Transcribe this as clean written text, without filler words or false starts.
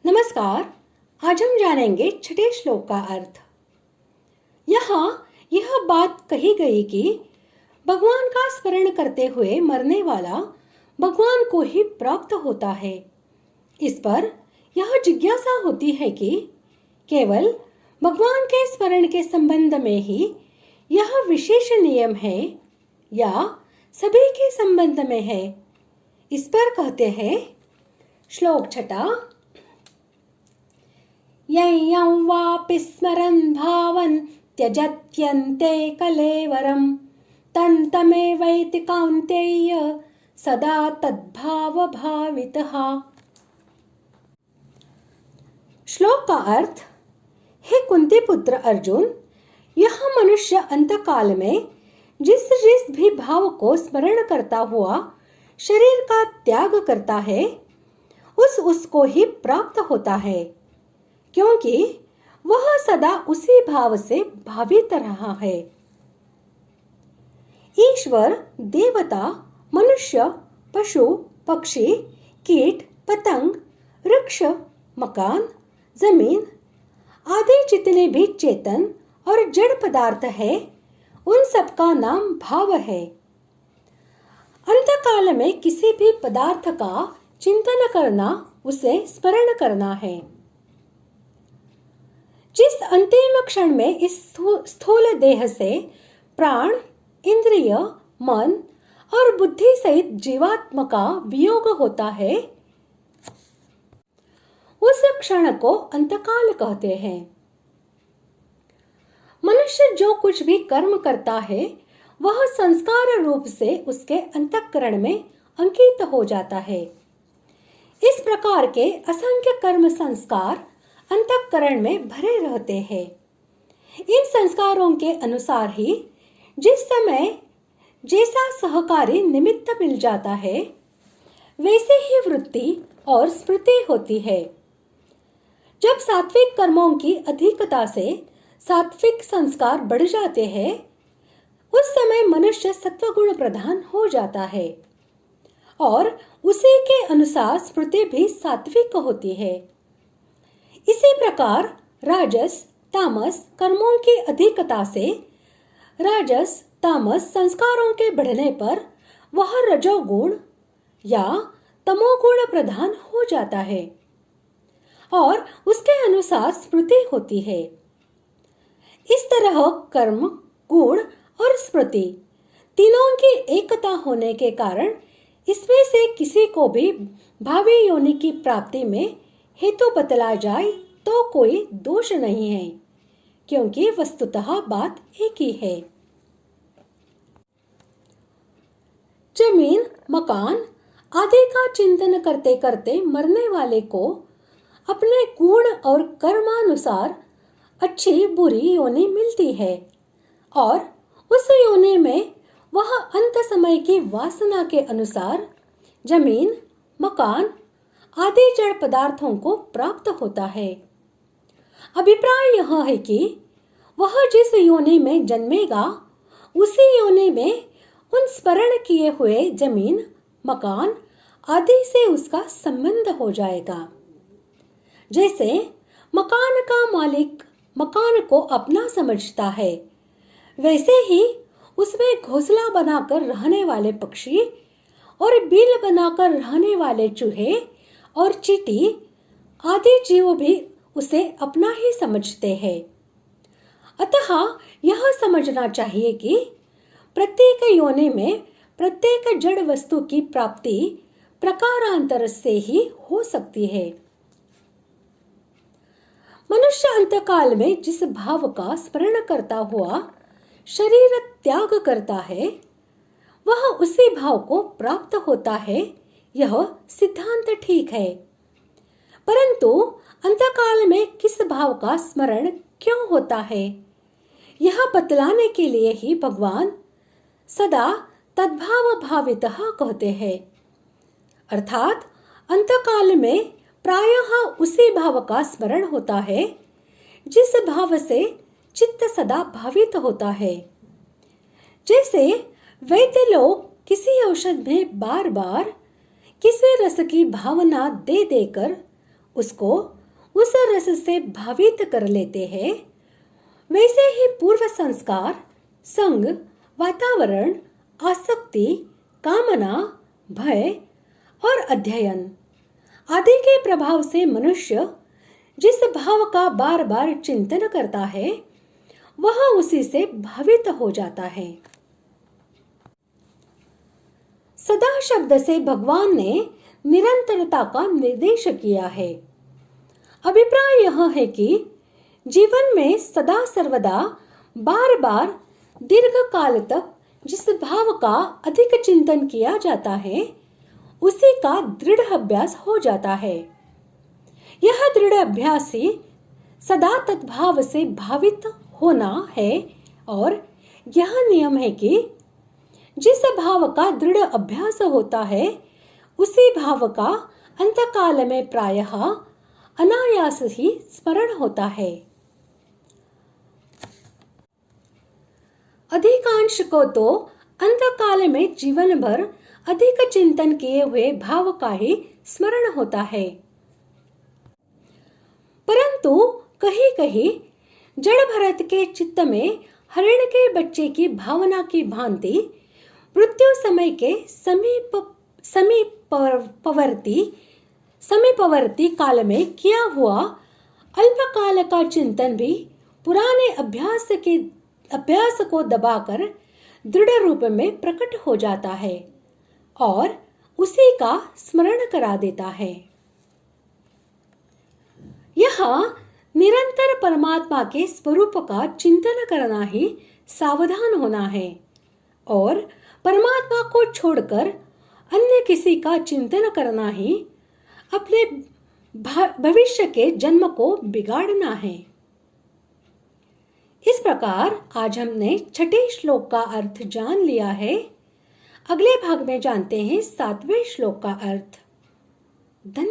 नमस्कार। आज हम जानेंगे छठे श्लोक का अर्थ। यहाँ यह बात कही गई कि भगवान का स्मरण करते हुए मरने वाला भगवान को ही प्राप्त होता है। इस पर यह जिज्ञासा होती है कि केवल भगवान के स्मरण के संबंध में ही यह विशेष नियम है या सभी के संबंध में है। इस पर कहते हैं श्लोक छठा, यं वापि स्मरन् भावन् त्यजत्यन्ते कलेवरं तमेवैति कौन्तेय सदा तद्भाव भावितः। श्लोक का अर्थ, हे कुंती पुत्र अर्जुन, यह मनुष्य अंतकाल में जिस भी भाव को स्मरण करता हुआ शरीर का त्याग करता है उसको ही प्राप्त होता है, क्योंकि वह सदा उसी भाव से भावित रहा है। ईश्वर, देवता, मनुष्य, पशु, पक्षी, कीट, पतंग, वृक्ष, मकान, जमीन आदि जितने भी चेतन और जड़ पदार्थ है उन सब का नाम भाव है। अंतकाल में किसी भी पदार्थ का चिंतन करना उसे स्मरण करना है। जिस अंतिम क्षण में इस स्थूल देह से प्राण, इंद्रिय, मन और बुद्धि सहित जीवात्मा का वियोग होता है उस क्षण को अंतकाल कहते हैं। मनुष्य जो कुछ भी कर्म करता है वह संस्कार रूप से उसके अंतःकरण में अंकित हो जाता है। इस प्रकार के असंख्य कर्म संस्कार अंतःकरण में भरे रहते हैं। इन संस्कारों के अनुसार ही जिस समय जैसा सहकारी निमित्त मिल जाता है वैसे ही वृत्ति और स्मृति होती है। जब सात्विक कर्मों की अधिकता से सात्विक संस्कार बढ़ जाते हैं उस समय मनुष्य सत्वगुण प्रधान हो जाता है और उसी के अनुसार स्मृति भी सात्विक होती है। इसी प्रकार राजस, तामस कर्मों की अधिकता से राजस, तामस संस्कारों के बढ़ने पर वह रजोगुण या तमोगुण प्रधान हो जाता है और उसके अनुसार स्मृति होती है। इस तरह कर्म, गुण और स्मृति तीनों की एकता होने के कारण इसमें से किसी को भी भावी योनि की प्राप्ति में हेतु बतला जाए तो कोई दोष नहीं है, क्योंकि वस्तुतः बात एक ही है। जमीन, मकान आदि का चिंतन करते करते मरने वाले को अपने गुण और कर्मानुसार अच्छी बुरी योनि मिलती है और उस योनि में वह अंत समय की वासना के अनुसार जमीन, मकान आदि जड़ पदार्थों को प्राप्त होता है। अभिप्राय यह है कि वह जिस योनि में जन्मेगा उसी योनि में उन स्मरण किए हुए जमीन, मकान आदि से उसका संबंध हो जाएगा। जैसे मकान का मालिक मकान को अपना समझता है, वैसे ही उसमें घोंसला बनाकर रहने वाले पक्षी और बिल बनाकर रहने वाले चूहे और चींटी आदि जीव भी उसे अपना ही समझते हैं। अतः यह समझना चाहिए कि प्रत्येक योनि में प्रत्येक जड़ वस्तु की प्राप्ति प्रकारांतर से ही हो सकती है। मनुष्य अंतकाल में जिस भाव का स्मरण करता हुआ शरीर त्याग करता है वह उसी भाव को प्राप्त होता है, यह सिद्धांत ठीक है। परंतु अंतकाल में किस भाव का स्मरण क्यों होता है यह बतलाने के लिए ही भगवान सदा तद्भाव भावितः कहते हैं। अर्थात अंतकाल में प्रायः उसी भाव का स्मरण होता है जिस भाव से चित्त सदा भावित होता है। जैसे वैद्य लोग किसी औषध में बार बार किसी रस की भावना दे देकर उसको उस रस से भावित कर लेते हैं, वैसे ही पूर्व संस्कार, संग, वातावरण, आसक्ति, कामना, भय और अध्ययन आदि के प्रभाव से मनुष्य जिस भाव का बार बार चिंतन करता है वह उसी से भावित हो जाता है। सदा शब्द से भगवान ने निरंतरता का निर्देश किया है। अभिप्राय यह है कि जीवन में सदा सर्वदा बार बार दीर्घ काल तक जिस भाव का अधिक चिंतन किया जाता है उसी का दृढ़ अभ्यास हो जाता है। यह दृढ़ अभ्यास ही सदा तद्भाव से भावित होना है और यह नियम है कि जिस भाव का दृढ़ अभ्यास होता है उसी भाव का अंतकाल में प्रायः अनायास ही स्मरण होता है। अधिकांश को तो अंतकाल में जीवन भर अधिक चिंतन किए हुए भाव का ही स्मरण होता है, परंतु कहीं कहीं जड़ भरत के चित्त में हरिण के बच्चे की भावना की भांति मृत्यु समय के समीपवर्ती काल में किया हुआ अल्पकाल का चिंतन भी पुराने अभ्यास को दबाकर दृढ़ रूप में प्रकट हो जाता है और उसी का स्मरण करा देता है। यहाँ निरंतर परमात्मा के स्वरूप का चिंतन करना ही सावधान होना है और परमात्मा को छोड़कर अन्य किसी का चिंतन करना ही अपने भविष्य के जन्म को बिगाड़ना है। इस प्रकार आज हमने छठे श्लोक का अर्थ जान लिया है। अगले भाग में जानते हैं 7वें श्लोक का अर्थ।